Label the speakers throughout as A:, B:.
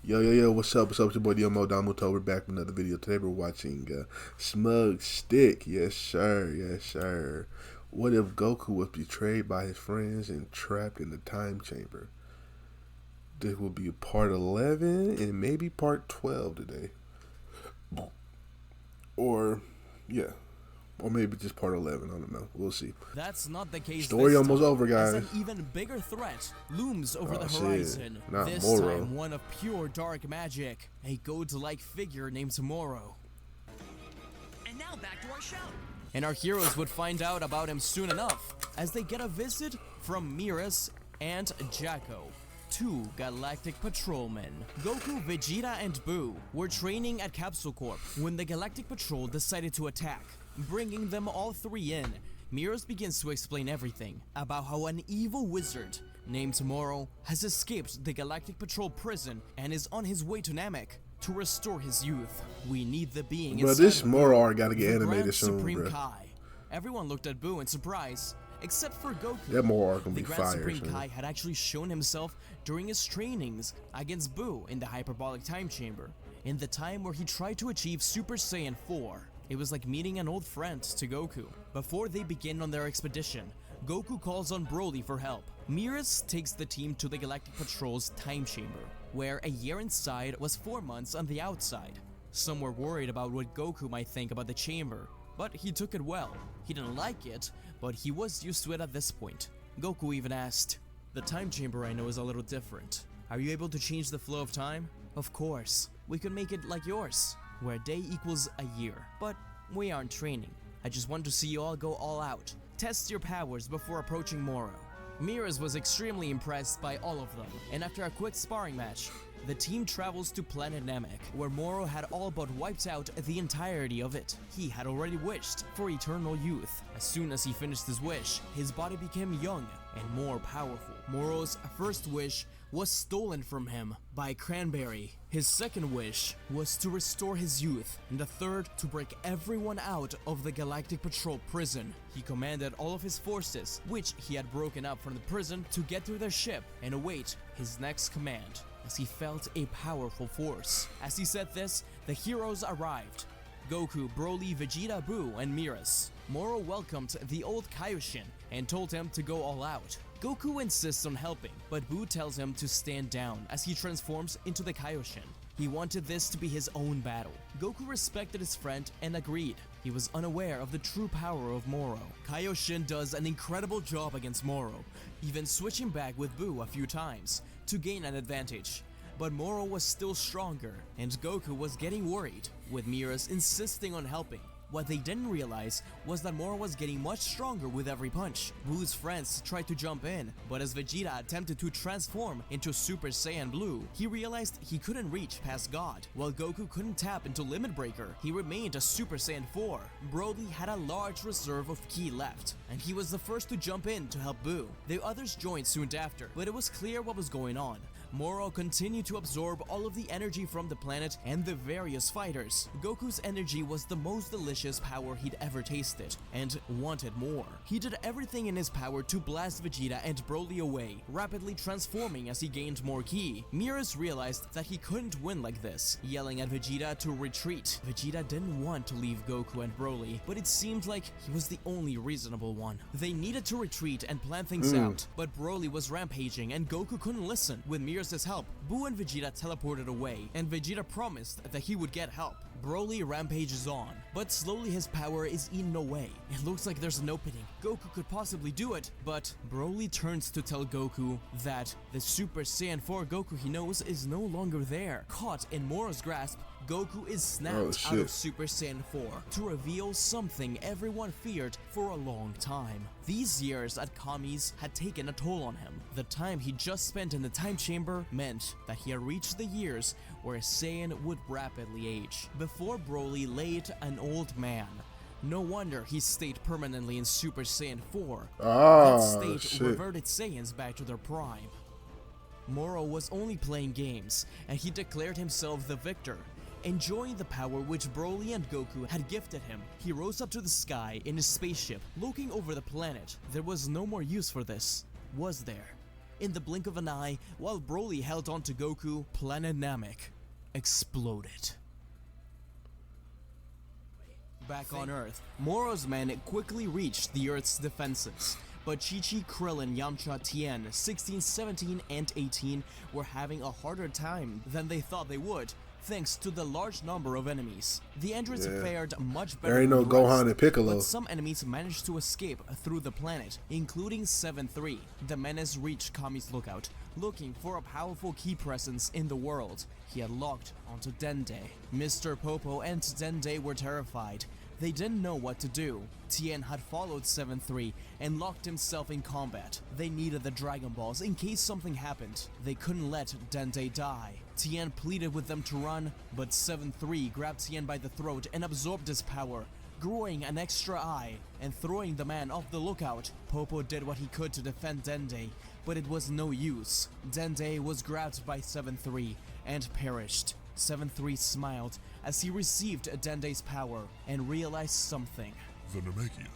A: Yo, what's up? What's up? It's your boy Domuto. We're back with another video. Today we're watching SmugStick. Yes, sir. Yes, sir. What if Goku was betrayed by his friends and trapped in the time chamber? This will be part 11 and maybe part 12 today. Or, yeah. Or maybe just part 11. I don't know. We'll see.
B: That's not the case.
A: Story almost over, guys.
B: As an even bigger threat looms over the
A: Shit.
B: horizon.
A: Not
B: This
A: Moro.
B: time, one of pure dark magic. A god-like figure named Moro.
C: And now back to our show.
B: And our heroes would find out about him soon enough, as they get a visit from Miras and Jacko, two galactic patrolmen. Goku, Vegeta, and Buu were training at Capsule Corp when the Galactic Patrol decided to attack, bringing them all three in. Miras begins to explain everything about how an evil wizard named Moro has escaped the Galactic Patrol prison and is on his way to Namek to restore his youth. We need the being
A: Bro,
B: inside
A: this
B: of
A: Moro
B: Buu,
A: art gotta get
B: the
A: animated
B: Grand
A: soon,
B: Supreme
A: bro.
B: Kai. Everyone looked at Buu in surprise, except for Goku.
A: That Moro art gonna
B: The
A: be
B: Grand
A: fire.
B: Supreme
A: son.
B: Kai had actually shown himself during his trainings against Buu in the hyperbolic time chamber, in the time where he tried to achieve Super Saiyan 4. It was like meeting an old friend to Goku. Before they begin on their expedition, Goku calls on Broly for help. Miras takes the team to the Galactic Patrol's time chamber, where a year inside was 4 months on the outside. Some were worried about what Goku might think about the chamber, but he took it well. He didn't like it, but he was used to it at this point. Goku even asked, "The time chamber I know is a little different. Are you able to change the flow of time?" "Of course. We could make it like yours, where a day equals a year. But we aren't training. I just want to see you all go all out. Test your powers before approaching Moro." Miras was extremely impressed by all of them, and after a quick sparring match, the team travels to planet Namek, where Moro had all but wiped out the entirety of it. He had already wished for eternal youth. As soon as he finished his wish, his body became young and more powerful. Moro's first wish was stolen from him by Cranberry. His second wish was to restore his youth, and the third to break everyone out of the Galactic Patrol prison. He commanded all of his forces, which he had broken up from the prison, to get to their ship and await his next command, as he felt a powerful force. As he said this, the heroes arrived. Goku, Broly, Vegeta, Buu, and Miras. Moro welcomed the old Kaioshin and told him to go all out. Goku insists on helping, but Buu tells him to stand down as he transforms into the Kaioshin. He wanted this to be his own battle. Goku respected his friend and agreed. He was unaware of the true power of Moro. Kaioshin does an incredible job against Moro, even switching back with Buu a few times to gain an advantage. But Moro was still stronger, and Goku was getting worried, with Miras insisting on helping. What they didn't realize was that Moro was getting much stronger with every punch. Buu's friends tried to jump in, but as Vegeta attempted to transform into Super Saiyan Blue, he realized he couldn't reach past God. While Goku couldn't tap into Limit Breaker, he remained a Super Saiyan 4. Broly had a large reserve of ki left, and he was the first to jump in to help Buu. The others joined soon after, but it was clear what was going on. Moro continued to absorb all of the energy from the planet and the various fighters. Goku's energy was the most delicious power he'd ever tasted, and wanted more. He did everything in his power to blast Vegeta and Broly away, rapidly transforming as he gained more ki. Miras realized that he couldn't win like this, yelling at Vegeta to retreat. Vegeta didn't want to leave Goku and Broly, but it seemed like he was the only reasonable one. They needed to retreat and plan things out, but Broly was rampaging and Goku couldn't listen. With Miras' help, Buu and Vegeta teleported away, and Vegeta promised that he would get help. Broly rampages on, but slowly his power is eaten away. It looks like there's an opening. Goku could possibly do it, but Broly turns to tell Goku that the Super Saiyan 4 Goku he knows is no longer there. Caught in Moro's grasp, Goku is snapped out of Super Saiyan 4 to reveal something everyone feared for a long time. These years at Kami's had taken a toll on him. The time he just spent in the time chamber meant that he had reached the years where a Saiyan would rapidly age. Before Broly laid an old man. No wonder he stayed permanently in Super Saiyan 4. That state reverted Saiyans back to their prime. Moro was only playing games, and he declared himself the victor. Enjoying the power which Broly and Goku had gifted him, he rose up to the sky in his spaceship, looking over the planet. There was no more use for this, was there? In the blink of an eye, while Broly held on to Goku, Planet Namek exploded. Back on Earth, Moro's men quickly reached the Earth's defenses, but Chi-Chi, Krillin, Yamcha, Tien, 16, 17, and 18 were having a harder time than they thought they would, thanks to the large number of enemies. The androids fared much better
A: There ain't no
B: than the rest,
A: Gohan and Piccolo.
B: but some enemies managed to escape through the planet, including 7-3. The menace reached Kami's lookout, looking for a powerful key presence in the world. He had locked onto Dende. Mr. Popo and Dende were terrified. They didn't know what to do. Tien had followed 7-3 and locked himself in combat. They needed the Dragon Balls in case something happened. They couldn't let Dende die. Tien pleaded with them to run, but 7-3 grabbed Tien by the throat and absorbed his power, growing an extra eye and throwing the man off the lookout. Popo did what he could to defend Dende, but it was no use. Dende was grabbed by 7-3 and perished. 7-3 smiled as he received Dende's power and realized something.
D: The Namekian.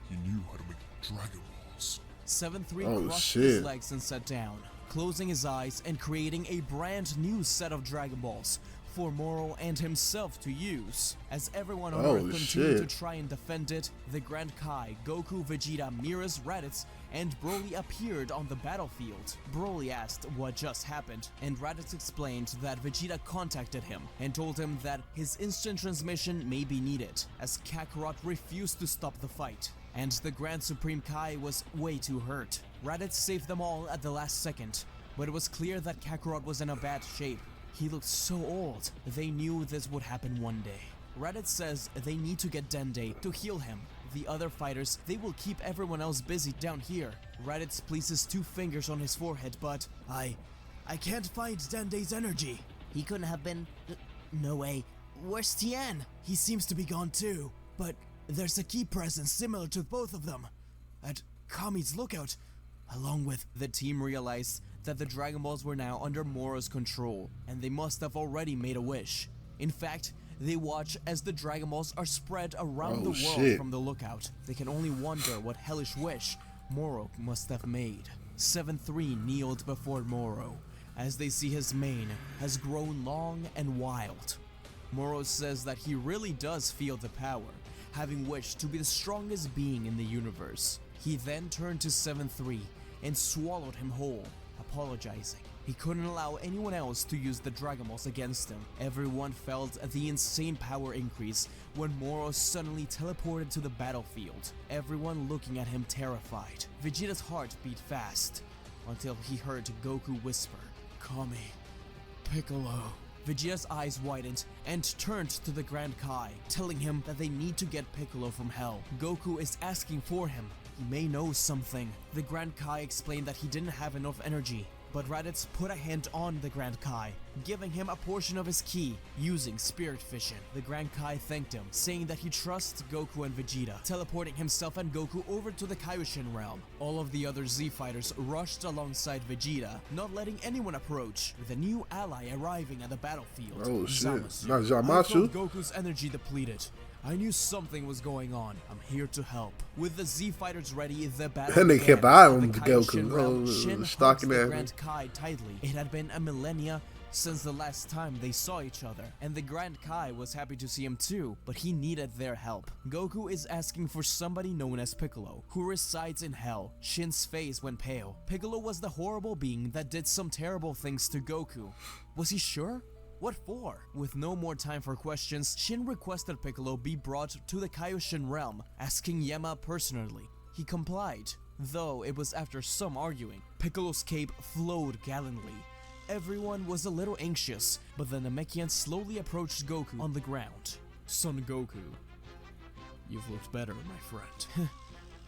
D: He knew how to make Dragon Balls.
B: 7-3 crossed his legs and sat down, closing his eyes and creating a brand new set of Dragon Balls for Moro and himself to use. As everyone on Earth continued to try and defend it, the Grand Kai, Goku, Vegeta, Miras, Raditz, and Broly appeared on the battlefield. Broly asked what just happened, and Raditz explained that Vegeta contacted him and told him that his instant transmission may be needed, as Kakarot refused to stop the fight, and the Grand Supreme Kai was way too hurt. Raditz saved them all at the last second, but it was clear that Kakarot was in a bad shape. He looked so old. They knew this would happen one day. Raditz says they need to get Dende to heal him. The other fighters, they will keep everyone else busy down here. Raditz places 2 fingers on his forehead, but I can't find Dende's energy. He couldn't have been... no way. Where's Tien? He seems to be gone too, but there's a key presence similar to both of them at Kami's lookout. Along with the team realized that the Dragon Balls were now under Moro's control, and they must have already made a wish. In fact, they watch as the Dragon Balls are spread around the world from the lookout. They can only wonder what hellish wish Moro must have made. 7-3 kneeled before Moro, as they see his mane has grown long and wild. Moro says that he really does feel the power, having wished to be the strongest being in the universe. He then turned to 7-3 and swallowed him whole, apologizing. He couldn't allow anyone else to use the Dragon Balls against him. Everyone felt the insane power increase when Moro suddenly teleported to the battlefield, everyone looking at him terrified. Vegeta's heart beat fast, until he heard Goku whisper, "Kami, Piccolo." Vegeta's eyes widened and turned to the Grand Kai, telling him that they need to get Piccolo from hell. Goku is asking for him. He may know something. The Grand Kai explained that he didn't have enough energy, but Raditz put a hand on the Grand Kai, giving him a portion of his ki, using Spirit Vision. The Grand Kai thanked him, saying that he trusts Goku and Vegeta, teleporting himself and Goku over to the Kaioshin realm. All of the other Z fighters rushed alongside Vegeta, not letting anyone approach, with a new ally arriving at the battlefield.
A: Oh shit,
B: Zamasu.
A: not
B: I
A: Zamasu.
B: felt Goku's energy depleted. I knew something was going on. I'm here to help. With the Z fighters ready, the battle
A: And they
B: began.
A: kept eyeing
B: The
A: Goku.
B: Kaioshin realm,
A: Oh,
B: Shin
A: stalking
B: hugged the
A: that.
B: Grand Kai tightly. It had been a millennia since the last time they saw each other, and the Grand Kai was happy to see him too, but he needed their help. Goku is asking for somebody known as Piccolo, who resides in hell. Shin's face went pale. Piccolo was the horrible being that did some terrible things to Goku. Was he sure? What for? With no more time for questions, Shin requested Piccolo be brought to the Kaioshin realm, asking Yama personally. He complied, though it was after some arguing. Piccolo's cape flowed gallantly. Everyone was a little anxious, but the Namekian slowly approached Goku on the ground. Son Goku, you've looked better, my friend.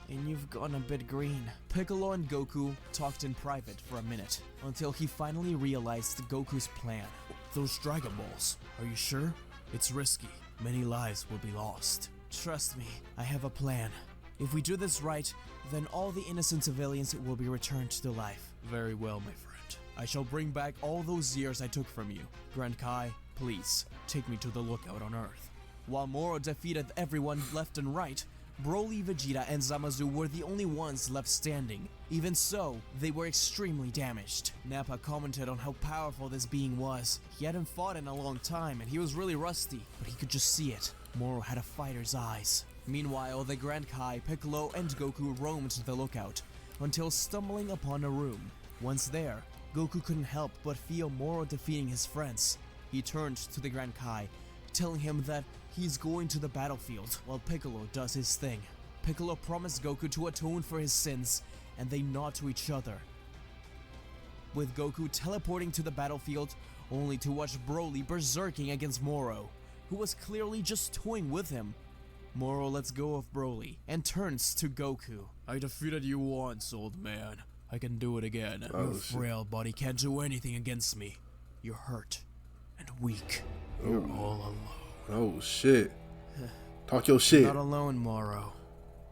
B: And you've gone a bit green. Piccolo and Goku talked in private for a minute, until he finally realized Goku's plan. Those Dragon Balls, are you sure? It's risky. Many lives will be lost. Trust me, I have a plan. If we do this right, then all the innocent civilians will be returned to life. Very well, my friend. I shall bring back all those years I took from you. Grand Kai, please, take me to the lookout on Earth. While Moro defeated everyone left and right, Broly, Vegeta, and Zamasu were the only ones left standing. Even so, they were extremely damaged. Nappa commented on how powerful this being was. He hadn't fought in a long time and he was really rusty, but he could just see it. Moro had a fighter's eyes. Meanwhile, the Grand Kai, Piccolo, and Goku roamed the lookout, until stumbling upon a room. Once there, Goku couldn't help but feel Moro defeating his friends. He turned to the Grand Kai, telling him that he's going to the battlefield while Piccolo does his thing. Piccolo promised Goku to atone for his sins, and they nod to each other, with Goku teleporting to the battlefield only to watch Broly berserking against Moro, who was clearly just toying with him. Moro lets go of Broly and turns to Goku. I defeated you once, old man. I can do it again. Your frail body can't do anything against me. You're hurt and weak. You're all alone.
A: Oh shit. Talk your shit.
B: Not alone, Moro.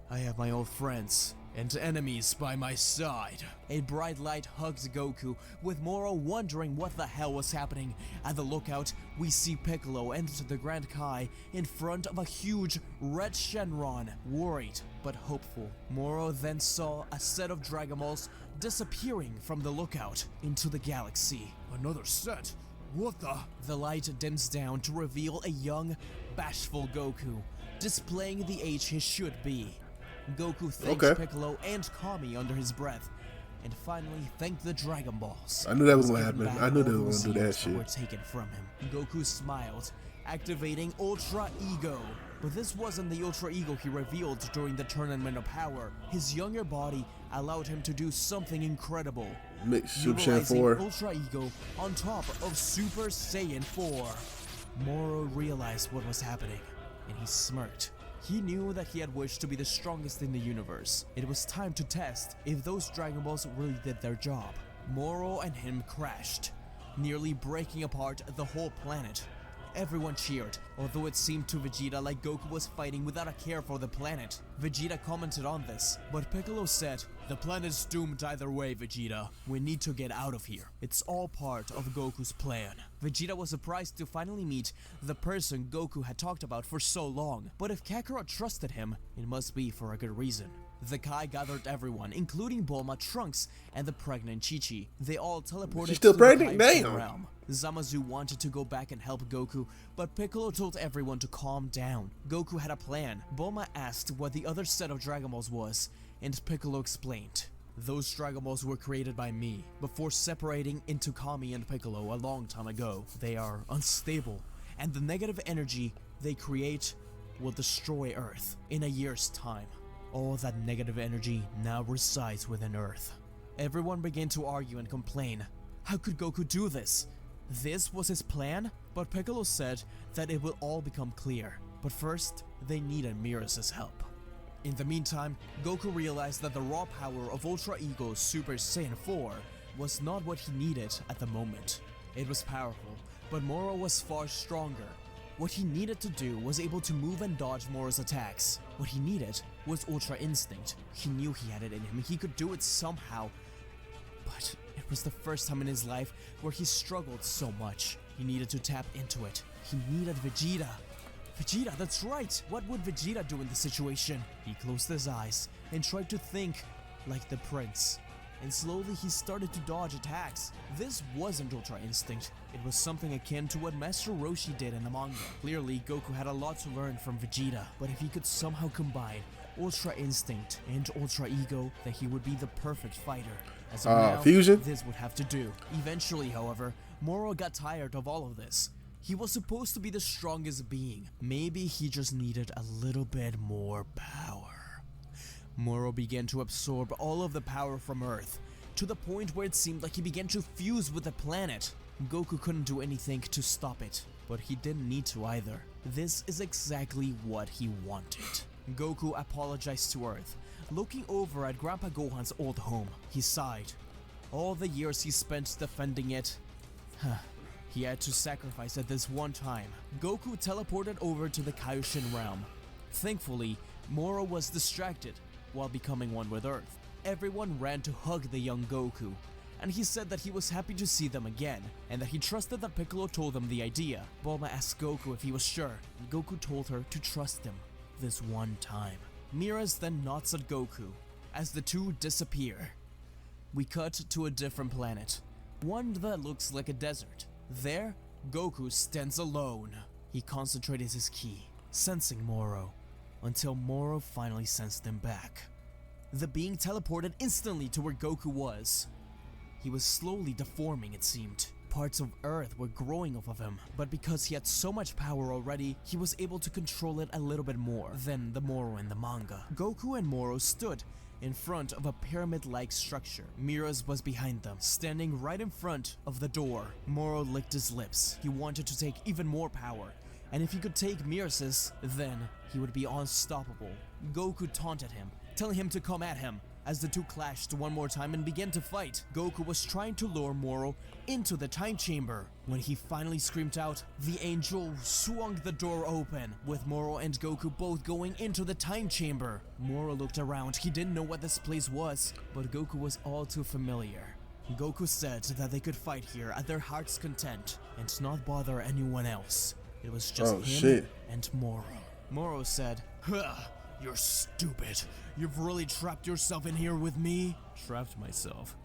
B: I have my old friends and enemies by my side. A bright light hugs Goku, with Moro wondering what the hell was happening. At the lookout, we see Piccolo enter the Grand Kai in front of a huge red Shenron, worried but hopeful. Moro then saw a set of Dragon Balls disappearing from the lookout into the galaxy.
D: Another set? What the?
B: The light dims down to reveal a young, bashful Goku, displaying the age he should be. Goku thanks Piccolo and Kami under his breath, and finally thanked the Dragon Balls.
A: I knew that was gonna happen. I knew they were gonna do that shit.
B: Were taken from him. Goku smiled, activating Ultra Ego. But this wasn't the Ultra Ego he revealed during the Tournament of Power. His younger body allowed him to do something incredible.
A: Mix Super Saiyan 4.
B: Ultra Ego on top of Super Saiyan 4. Moro realized what was happening, and he smirked. He knew that he had wished to be the strongest in the universe. It was time to test if those Dragon Balls really did their job. Moro and him crashed, nearly breaking apart the whole planet. Everyone cheered, although it seemed to Vegeta like Goku was fighting without a care for the planet. Vegeta commented on this, but Piccolo said, "The planet's doomed either way, Vegeta. We need to get out of here. It's all part of Goku's plan." Vegeta was surprised to finally meet the person Goku had talked about for so long, but if Kakarot trusted him, it must be for a good reason. The Kai gathered everyone, including Bulma, Trunks, and the pregnant Chi-Chi. They all teleported
A: She's still
B: to
A: pregnant?
B: the Kaioshin
A: Damn.
B: realm. Zamasu wanted to go back and help Goku, but Piccolo told everyone to calm down. Goku had a plan. Bulma asked what the other set of Dragon Balls was, and Piccolo explained. Those Dragon Balls were created by me, before separating into Kami and Piccolo a long time ago. They are unstable, and the negative energy they create will destroy Earth in a year's time. All that negative energy now resides within Earth. Everyone began to argue and complain. How could Goku do this? This was his plan? But Piccolo said that it will all become clear. But first, they needed Miras' help. In the meantime, Goku realized that the raw power of Ultra Ego's Super Saiyan 4 was not what he needed at the moment. It was powerful, but Moro was far stronger. What he needed to do was able to move and dodge Moro's attacks. What he needed was Ultra Instinct. He knew he had it in him, he could do it somehow. But it was the first time in his life where he struggled so much. He needed to tap into it. He needed Vegeta. Vegeta, that's right! What would Vegeta do in this situation? He closed his eyes and tried to think like the prince. And slowly he started to dodge attacks. This wasn't Ultra Instinct. It was something akin to what Master Roshi did in the manga. Clearly, Goku had a lot to learn from Vegeta, but if he could somehow combine Ultra Instinct and Ultra Ego, then he would be the perfect fighter. As of now,
A: fusion?
B: This would have to do. Eventually, however, Moro got tired of all of this. He was supposed to be the strongest being. Maybe he just needed a little bit more power. Moro began to absorb all of the power from Earth, to the point where it seemed like he began to fuse with the planet. Goku couldn't do anything to stop it, but he didn't need to either. This is exactly what he wanted. Goku apologized to Earth, looking over at Grandpa Gohan's old home. He sighed. All the years he spent defending it, he had to sacrifice at this one time. Goku teleported over to the Kaioshin realm. Thankfully, Moro was distracted while becoming one with Earth. Everyone ran to hug the young Goku, and he said that he was happy to see them again, and that he trusted that Piccolo told them the idea. Bulma asked Goku if he was sure, and Goku told her to trust him this one time. Miras then nods at Goku as the two disappear. We cut to a different planet, one that looks like a desert. There, Goku stands alone. He concentrated his ki, sensing Moro, until Moro finally sensed him back. The being teleported instantly to where Goku was. He was slowly deforming, it seemed. Parts of Earth were growing off of him, but because he had so much power already, he was able to control it a little bit more than the Moro in the manga. Goku and Moro stood in front of a pyramid-like structure. Miras was behind them, standing right in front of the door. Moro licked his lips. He wanted to take even more power, and if he could take Miras's, then he would be unstoppable. Goku taunted him, telling him to come at him. As the two clashed one more time and began to fight, Goku was trying to lure Moro into the time chamber. When he finally screamed out, the angel swung the door open, with Moro and Goku both going into the time chamber. Moro looked around. He didn't know what this place was, but Goku was all too familiar. Goku said that they could fight here at their heart's content and not bother anyone else. It was just him and Moro. Moro said, "Huh, you're stupid. You've really trapped yourself in here with me?" "Trapped myself?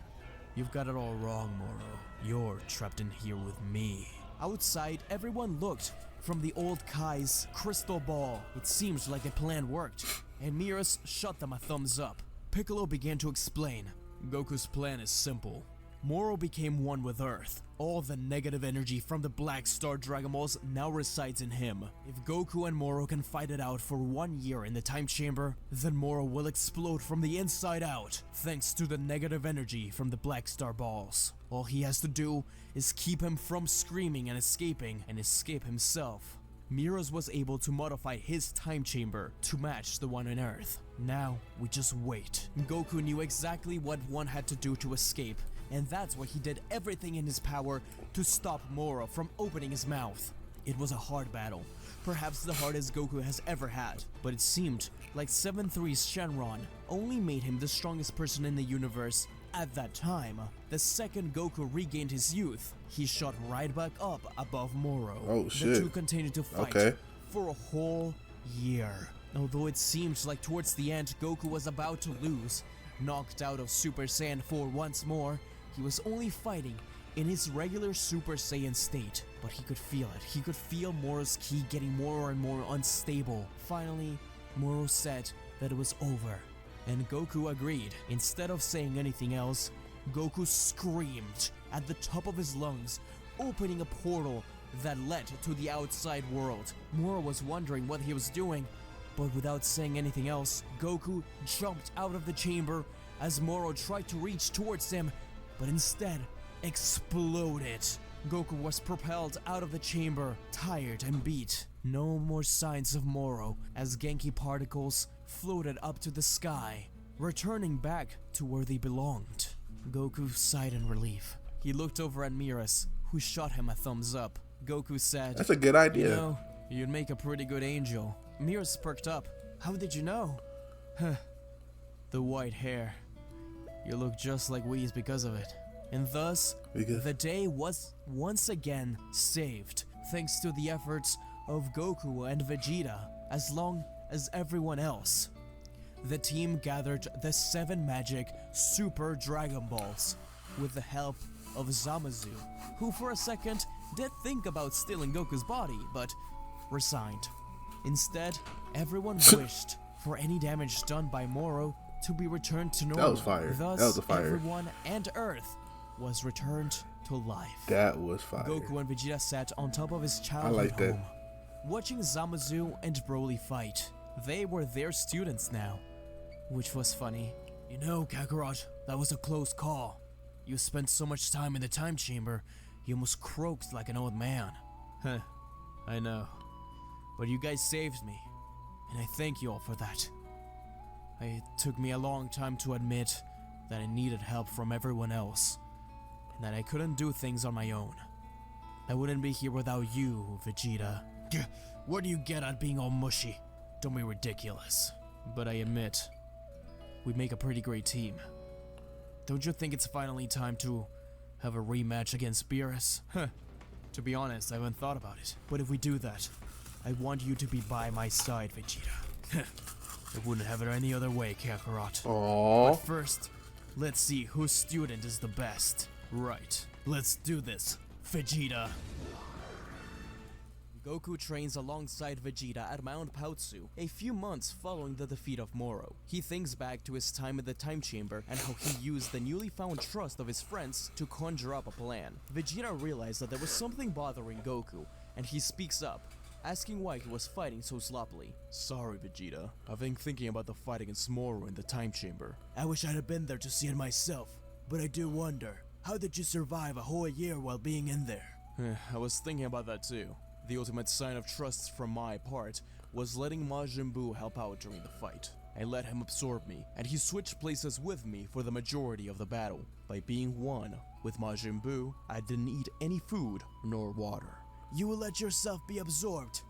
B: You've got it all wrong, Moro. You're trapped in here with me." Outside, everyone looked from the old Kai's crystal ball. It seemed like the plan worked, and Miras shot them a thumbs up. Piccolo began to explain. Goku's plan is simple. Moro became one with Earth. All the negative energy from the Black Star Dragon Balls now resides in him. If Goku and Moro can fight it out for 1 year in the time chamber, then Moro will explode from the inside out, thanks to the negative energy from the Black Star Balls. All he has to do is keep him from screaming and escape himself. Miras was able to modify his time chamber to match the one on Earth. Now, we just wait. Goku knew exactly what one had to do to escape, and that's why he did everything in his power to stop Moro from opening his mouth. It was a hard battle, perhaps the hardest Goku has ever had, but it seemed like 7-3's Shenron only made him the strongest person in the universe at that time. The second Goku regained his youth, he shot right back up above Moro.
A: Oh shit.
B: The two continued to fight for a whole year. Although it seemed like towards the end Goku was about to lose, knocked out of Super Saiyan 4 once more, he was only fighting in his regular Super Saiyan state, but he could feel it. He could feel Moro's ki getting more and more unstable. Finally, Moro said that it was over, and Goku agreed. Instead of saying anything else, Goku screamed at the top of his lungs, opening a portal that led to the outside world. Moro was wondering what he was doing, but without saying anything else, Goku jumped out of the chamber as Moro tried to reach towards him, but instead exploded. Goku was propelled out of the chamber, tired and beat. No more signs of Moro as Genki particles floated up to the sky, returning back to where they belonged. Goku sighed in relief. He looked over at Miras, who shot him a thumbs up. Goku said,
A: "That's a good idea.
B: You know, you'd make a pretty good angel." Miras perked up. "How did you know?" "Huh, the white hair. You look just like Whis because of it." And thus, the day was once again saved, thanks to the efforts of Goku and Vegeta, as long as everyone else. The team gathered the 7 magic Super Dragon Balls with the help of Zamasu, who for a second did think about stealing Goku's body, but resigned. Instead, everyone wished for any damage done by Moro to be returned to normal.
A: That was fire.
B: Thus,
A: that was a fire.
B: Everyone and Earth was returned to life.
A: That was fire.
B: Goku and Vegeta sat on top of his childhood home, watching Zamasu and Broly fight. They were their students now, which was funny. "You know, Kakarot, that was a close call. You spent so much time in the time chamber, you almost croaked like an old man." "Huh, I know. But you guys saved me, and I thank you all for that. It took me a long time to admit that I needed help from everyone else, and that I couldn't do things on my own. I wouldn't be here without you, Vegeta." "What do you get at being all mushy? Don't be ridiculous." "But I admit, we make a pretty great team. Don't you think it's finally time to have a rematch against Beerus?" To be honest, I haven't thought about it. But if we do that, I want you to be by my side, Vegeta. I wouldn't have it any other way, Kakarot.
A: Aww.
B: But first, let's see whose student is the best. Right, let's do this, Vegeta. Goku trains alongside Vegeta at Mount Pautsu a few months following the defeat of Moro. He thinks back to his time in the time chamber and how he used the newly found trust of his friends to conjure up a plan. Vegeta realized that there was something bothering Goku, and he speaks up, asking why he was fighting so sloppily. Sorry, Vegeta. I've been thinking about the fight against Moro in the time chamber. I wish I'd have been there to see it myself, but I do wonder, how did you survive a whole year while being in there? I was thinking about that too. The ultimate sign of trust from my part was letting Majin Buu help out during the fight. I let him absorb me, and he switched places with me for the majority of the battle. By being one with Majin Buu, I didn't eat any food nor water. You will let yourself be absorbed.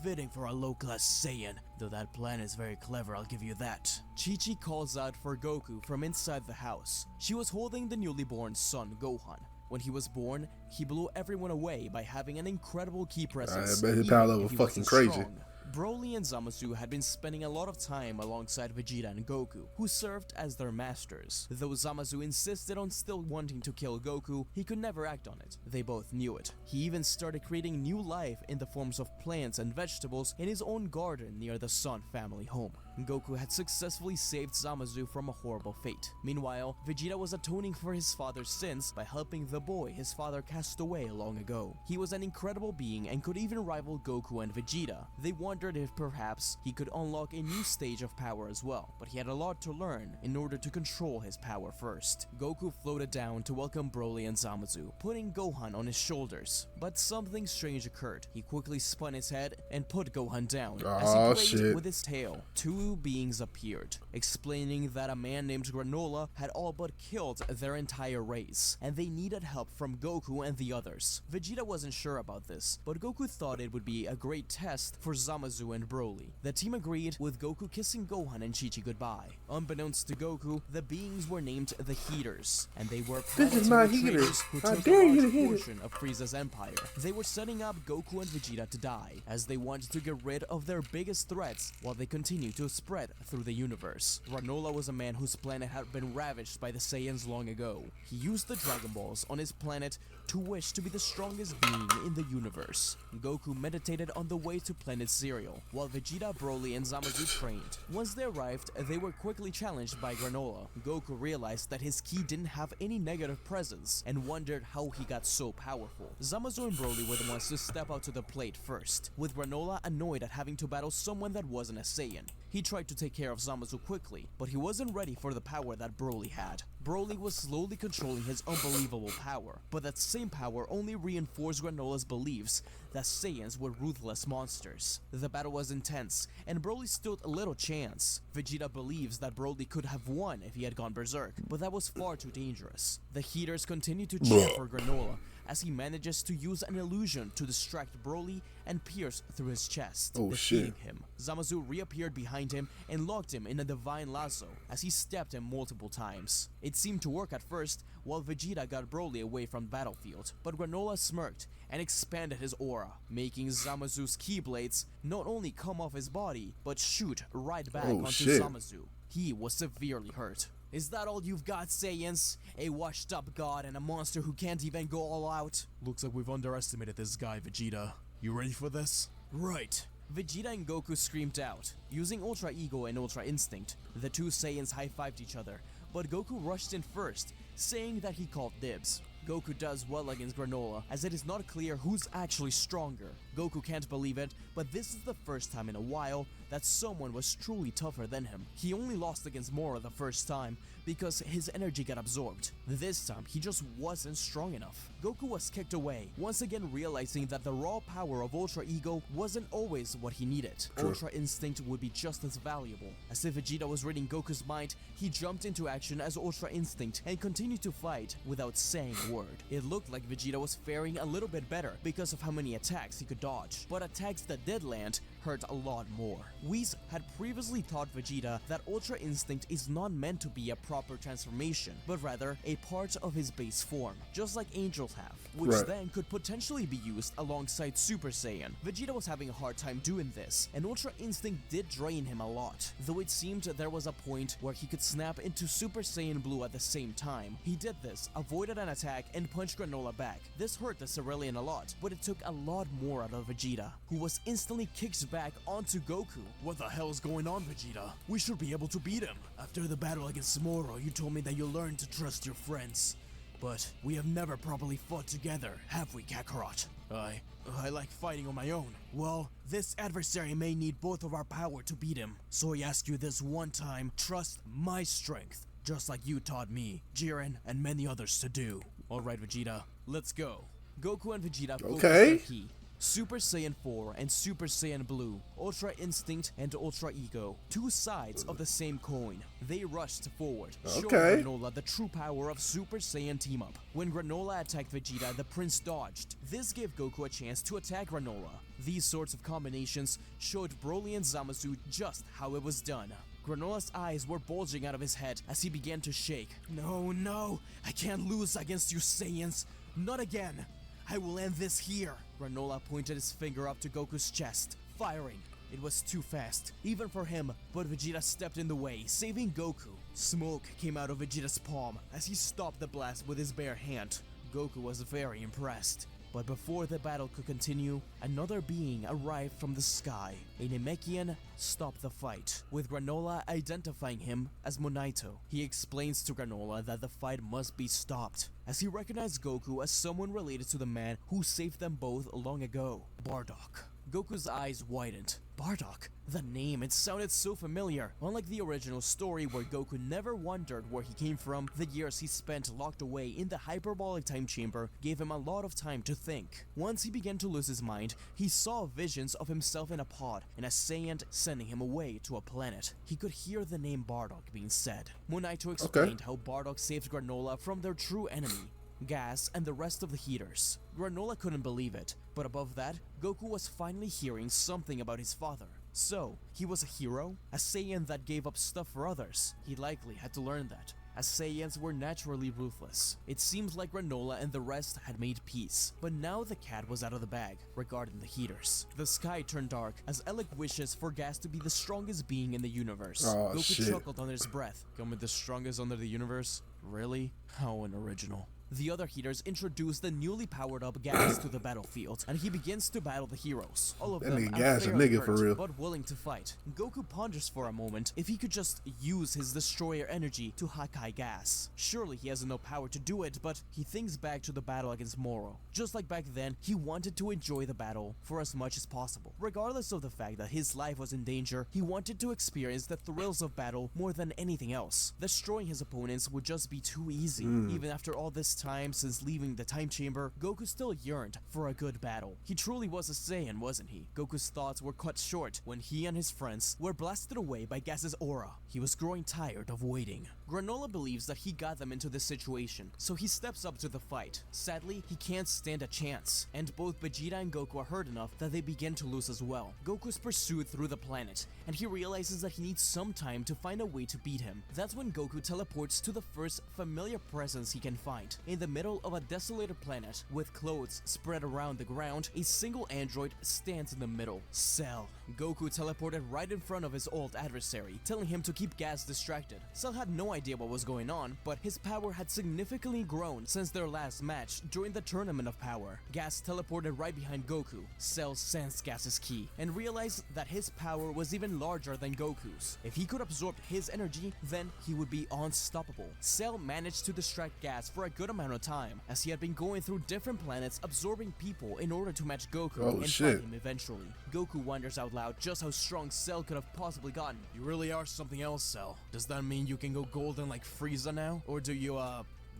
B: Fitting for a low-class Saiyan, though that plan is very clever, I'll give you that. Chi-Chi calls out for Goku from inside the house. She was holding the newly born son, Gohan. When he was born, he blew everyone away by having an incredible key presence.
A: I bet his power level fucking crazy.
B: Broly and Zamasu had been spending a lot of time alongside Vegeta and Goku, who served as their masters. Though Zamasu insisted on still wanting to kill Goku, he could never act on it. They both knew it. He even started creating new life in the forms of plants and vegetables in his own garden near the Sun family home. Goku had successfully saved Zamasu from a horrible fate. Meanwhile, Vegeta was atoning for his father's sins by helping the boy his father cast away long ago. He was an incredible being and could even rival Goku and Vegeta. They wondered if perhaps he could unlock a new stage of power as well, but he had a lot to learn in order to control his power first. Goku floated down to welcome Broly and Zamasu, putting Gohan on his shoulders. But something strange occurred. He quickly spun his head and put Gohan down. As he played with his tail, two beings appeared, explaining that a man named Granola had all but killed their entire race, and they needed help from Goku and the others. Vegeta wasn't sure about this, but Goku thought it would be a great test for Zamasu and Broly. The team agreed, with Goku kissing Gohan and Chi-Chi goodbye. Unbeknownst to Goku, the beings were named the Heaters, and they were planetary traders who took a large portion of Frieza's empire. They were setting up Goku and Vegeta to die, as they wanted to get rid of their biggest threats while they continued to spread through the universe. Granola was a man whose planet had been ravaged by the Saiyans long ago. He used the Dragon Balls on his planet to wish to be the strongest being in the universe. Goku meditated on the way to planet Zero, while Vegeta, Broly, and Zamasu trained. Once they arrived, they were quickly challenged by Granola. Goku realized that his ki didn't have any negative presence and wondered how he got so powerful. Zamasu and Broly were the ones to step out to the plate first, with Granola annoyed at having to battle someone that wasn't a Saiyan. He tried to take care of Zamasu quickly, but he wasn't ready for the power that Broly had. Broly was slowly controlling his unbelievable power, but that same power only reinforced Granola's beliefs that Saiyans were ruthless monsters. The battle was intense, and Broly stood a little chance. Vegeta believes that Broly could have won if he had gone berserk, but that was far too dangerous. The Heaters continue to cheer for Granola, as he manages to use an illusion to distract Broly and pierce through his chest, defeating him. Zamasu reappeared behind him and locked him in a divine lasso as he stabbed him multiple times. It seemed to work at first, while Vegeta got Broly away from the battlefield, but Granola smirked and expanded his aura, making Zamasu's Keyblades not only come off his body, but shoot right back onto Zamasu. He was severely hurt. Is that all you've got, Saiyans? A washed-up god and a monster who can't even go all out? Looks like we've underestimated this guy, Vegeta. You ready for this? Right. Vegeta and Goku screamed out. Using Ultra Ego and Ultra Instinct, the two Saiyans high-fived each other, but Goku rushed in first, saying that he called dibs. Goku does well against Granola, as it is not clear who's actually stronger. Goku can't believe it, but this is the first time in a while that someone was truly tougher than him. He only lost against Moro the first time because his energy got absorbed. This time, he just wasn't strong enough. Goku was kicked away, once again realizing that the raw power of Ultra Ego wasn't always what he needed. Ultra Instinct would be just as valuable. As if Vegeta was reading Goku's mind, he jumped into action as Ultra Instinct and continued to fight without saying a word. It looked like Vegeta was faring a little bit better because of how many attacks he could dodge, but attacks that did land hurt a lot more. Whis had previously taught Vegeta that Ultra Instinct is not meant to be a proper transformation, but rather a part of his base form, just like angels have, which then could potentially be used alongside Super Saiyan. Vegeta was having a hard time doing this, and Ultra Instinct did drain him a lot, though it seemed there was a point where he could snap into Super Saiyan Blue at the same time. He did this, avoided an attack, and punched Granola back. This hurt the Cerulean a lot, but it took a lot more out of Vegeta, who was instantly kicked back onto Goku.
E: What the hell is going on, Vegeta? We should be able to beat him. After the battle against Moro, you told me that you learned to trust your friends. But we have never properly fought together, have we, Kakarot? I like fighting on my own. Well, this adversary may need both of our power to beat him. So I ask you this one time, trust my strength, just like you taught me, Jiren, and many others to do.
B: Alright, Vegeta, let's go. Goku and Vegeta focus their ki. Super Saiyan 4 and Super Saiyan Blue, Ultra Instinct and Ultra Ego, two sides of the same coin. They rushed forward, showing Granola the true power of Super Saiyan team-up. When Granola attacked Vegeta, the prince dodged. This gave Goku a chance to attack Granola. These sorts of combinations showed Broly and Zamasu just how it was done. Granola's eyes were bulging out of his head as he began to shake.
E: No, I can't lose against you Saiyans. Not again. I will end this here.
B: Granola pointed his finger up to Goku's chest, firing. It was too fast, even for him, but Vegeta stepped in the way, saving Goku. Smoke came out of Vegeta's palm as he stopped the blast with his bare hand. Goku was very impressed. But before the battle could continue, another being arrived from the sky. A Namekian stopped the fight, with Granola identifying him as Monaito. He explains to Granola that the fight must be stopped, as he recognized Goku as someone related to the man who saved them both long ago, Bardock. Goku's eyes widened. Bardock? The name, it sounded so familiar. Unlike the original story where Goku never wondered where he came from, the years he spent locked away in the hyperbolic time chamber gave him a lot of time to think. Once he began to lose his mind, he saw visions of himself in a pod and a Saiyan sending him away to a planet. He could hear the name Bardock being said. Monaito explained how Bardock saved Granola from their true enemy, Gas, and the rest of the heaters. Granola couldn't believe it, but above that, Goku was finally hearing something about his father. So, he was a hero? A Saiyan that gave up stuff for others? He likely had to learn that, as Saiyans were naturally ruthless. It seemed like Granola and the rest had made peace, but now the cat was out of the bag regarding the heaters. The sky turned dark as Alec wishes for Gas to be the strongest being in the universe. Goku chuckled under his breath.
E: Come with the strongest under the universe? Really? How unoriginal.
B: The other heaters introduced the newly powered up Gas to the battlefield, and he begins to battle the heroes. All of them are fairly hurt, but willing to fight. Goku ponders for a moment if he could just use his destroyer energy to Hakai Gas. Surely he has enough power to do it, but he thinks back to the battle against Moro. Just like back then, he wanted to enjoy the battle for as much as possible. Regardless of the fact that his life was in danger, he wanted to experience the thrills of battle more than anything else. Destroying his opponents would just be too easy. Even after all this time since leaving the time chamber, Goku still yearned for a good battle. He truly was a Saiyan, wasn't he? Goku's thoughts were cut short when he and his friends were blasted away by Gas's aura. He was growing tired of waiting. Granola believes that he got them into this situation, so he steps up to the fight. Sadly, he can't stand a chance, and both Vegeta and Goku are hurt enough that they begin to lose as well. Goku's pursued through the planet, and he realizes that he needs some time to find a way to beat him. That's when Goku teleports to the first familiar presence he can find. In the middle of a desolated planet, with clothes spread around the ground, a single android stands in the middle. Cell. Goku teleported right in front of his old adversary, telling him to keep Gas distracted. Cell had no idea what was going on, but his power had significantly grown since their last match during the Tournament of Power. Gas teleported right behind Goku. Cell sensed Gas's ki and realized that his power was even larger than Goku's. If he could absorb his energy, then he would be unstoppable. Cell managed to distract Gas for a good amount of time, as he had been going through different planets absorbing people in order to match Goku and fight him eventually. Goku wonders out loud just how strong Cell could have possibly gotten.
E: You really are something else, Cell. Does that mean you can go golden like Frieza now? Or do you,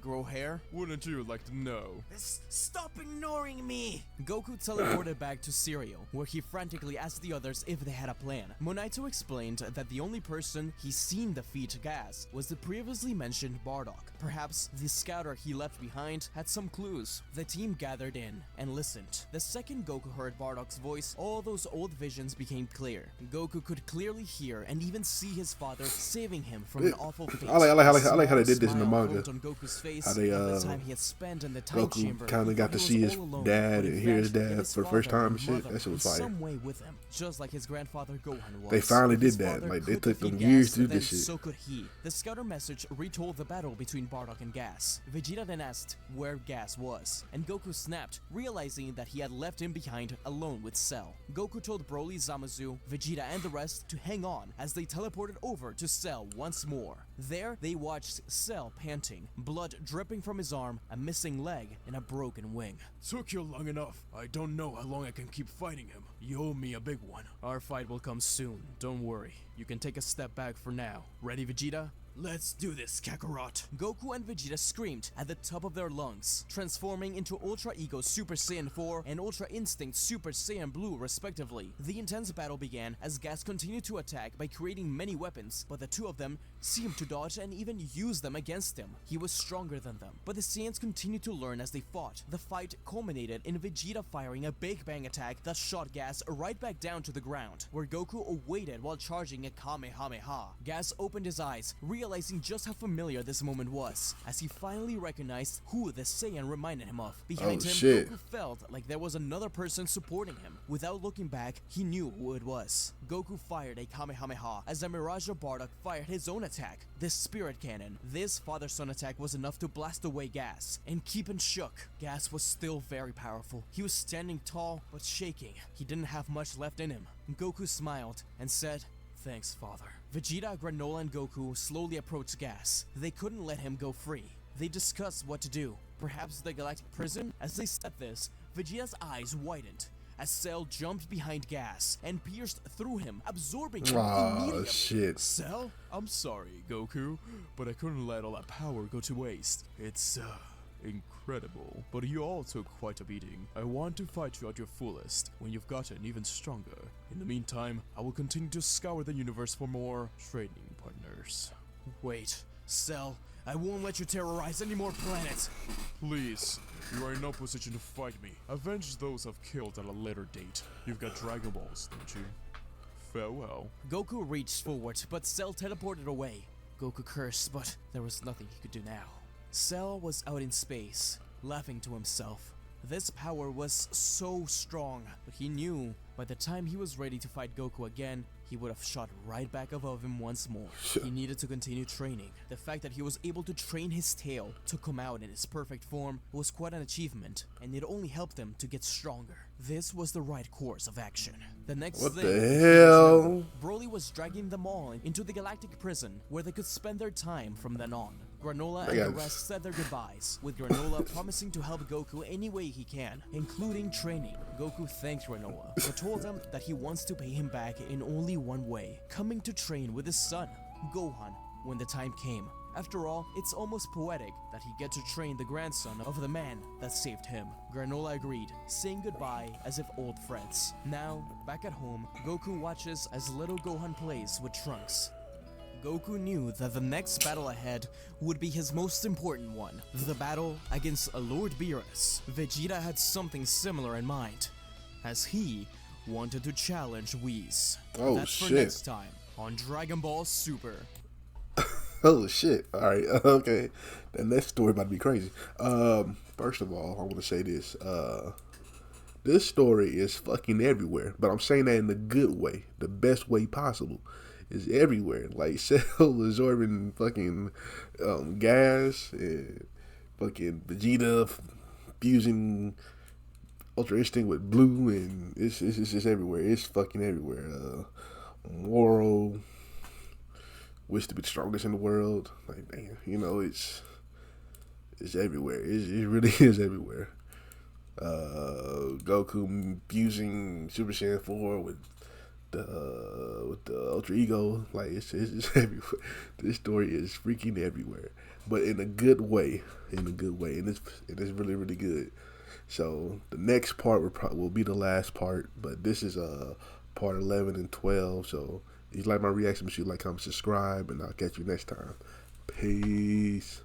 B: grow hair? Wouldn't you like to know?
E: Stop ignoring me!
B: Goku teleported back to Cereal, where he frantically asked the others if they had a plan. Monaito explained that the only person he's seen defeat Gas was the previously mentioned Bardock. Perhaps the scouter he left behind had some clues. The team gathered in and listened. The second Goku heard Bardock's voice, all those old visions became clear. Goku could clearly hear and even see his father saving him from an awful fate.
A: I like how they did this in the manga.
B: On Goku's face,
A: How they
B: the time he had spent in the time
A: Goku
B: chamber,
A: kind of got to see his dad and hear his dad for the first time and shit. That shit was fire.
B: Some way with him, just like his grandfather Gohan was.
A: They finally
B: His
A: did that.
B: father
A: Like, they
B: could
A: took them
B: defeat
A: years
B: Gas,
A: to do
B: then
A: this shit.
B: So could he. The scouter message retold the battle between Bardock and Gas. Vegeta then asked where Gas was, and Goku snapped, realizing that he had left him behind alone with Cell. Goku told Broly, Zamasu, Vegeta, and the rest to hang on as they teleported over to Cell once more. There, they watched Cell panting, blood dripping from his arm, a missing leg, and a broken wing.
E: Took you long enough. I don't know how long I can keep fighting him. You owe me a big one.
B: Our fight will come soon, don't worry. You can take a step back for now. Ready, Vegeta?
E: Let's do this, Kakarot.
B: Goku and Vegeta screamed at the top of their lungs, transforming into Ultra Ego Super Saiyan 4 and Ultra Instinct Super Saiyan Blue respectively. The intense battle began as Gas continued to attack by creating many weapons, but the two of them seemed to dodge and even use them against him. He was stronger than them, but the Saiyans continued to learn as they fought. The fight culminated in Vegeta firing a Big Bang attack that shot Gas right back down to the ground, where Goku awaited while charging a Kamehameha. Gas opened his eyes, realizing just how familiar this moment was, as he finally recognized who the Saiyan reminded him of. Behind him,
A: shit.
B: Goku felt like there was another person supporting him. Without looking back, he knew who it was. Goku fired a Kamehameha as Amiraja Bardock fired his own attack, the Spirit Cannon. This father-son attack was enough to blast away Gas and keep him shook. Gas was still very powerful. He was standing tall but shaking. He didn't have much left in him. Goku smiled and said, "Thanks, father." Vegeta, Granola, and Goku slowly approached Gas. They couldn't let him go free. They discussed what to do. Perhaps the galactic prison? As they said this, Vegeta's eyes widened as Cell jumped behind Gas and pierced through him, absorbing him immediately.
A: Oh shit.
E: Cell? I'm sorry, Goku, but I couldn't let all that power go to waste. It's, incredible. But you all took quite a beating. I want to fight you at your fullest when you've gotten even stronger. In the meantime, I will continue to scour the universe for more training partners.
B: Wait, Cell, I won't let you terrorize any more planets.
E: Please, you are in no position to fight me. Avenge those I've killed at a later date. You've got Dragon Balls, don't you? Farewell.
B: Goku reached forward, but Cell teleported away. Goku cursed, but there was nothing he could do now. Cell was out in space, laughing to himself. This power was so strong, but he knew by the time he was ready to fight Goku again, he would have shot right back above him once more. He needed to continue training. The fact that he was able to train his tail to come out in its perfect form was quite an achievement, and it only helped him to get stronger. This was the right course of action. The next
A: What
B: thing,
A: the hell?
B: Broly was dragging them all into the galactic prison where they could spend their time from then on. Granola and the rest said their goodbyes, with Granola promising to help Goku any way he can, including training. Goku thanked Granola, but told him that he wants to pay him back in only one way, coming to train with his son, Gohan, when the time came. After all, it's almost poetic that he get to train the grandson of the man that saved him. Granola agreed, saying goodbye as if old friends. Now, back at home, Goku watches as little Gohan plays with Trunks. Goku knew that the next battle ahead would be his most important one, the battle against Lord Beerus. Vegeta had something similar in mind, as he wanted to challenge Whis.
A: Oh,
B: That's for
A: shit.
B: next time on Dragon Ball Super.
A: Oh shit. Alright, okay. The next story about to be crazy. First of all, I want to say this. This story is fucking everywhere, but I'm saying that in the good way, the best way possible. Is everywhere. Like Cell absorbing fucking gas, and fucking Vegeta fusing Ultra Instinct with Blue, and it's just everywhere. It's fucking everywhere. Moro wish to be the strongest in the world. Like, damn, you know, it's everywhere. It really is everywhere. Goku fusing Super Saiyan 4 with the alter ego. Like it's just everywhere. This story is freaking everywhere, but in a good way. In a good way, and it's really really good. So the next part will be the last part, but this is part 11 and 12. So if you like my reaction, make sure you like, comment, subscribe, and I'll catch you next time. Peace.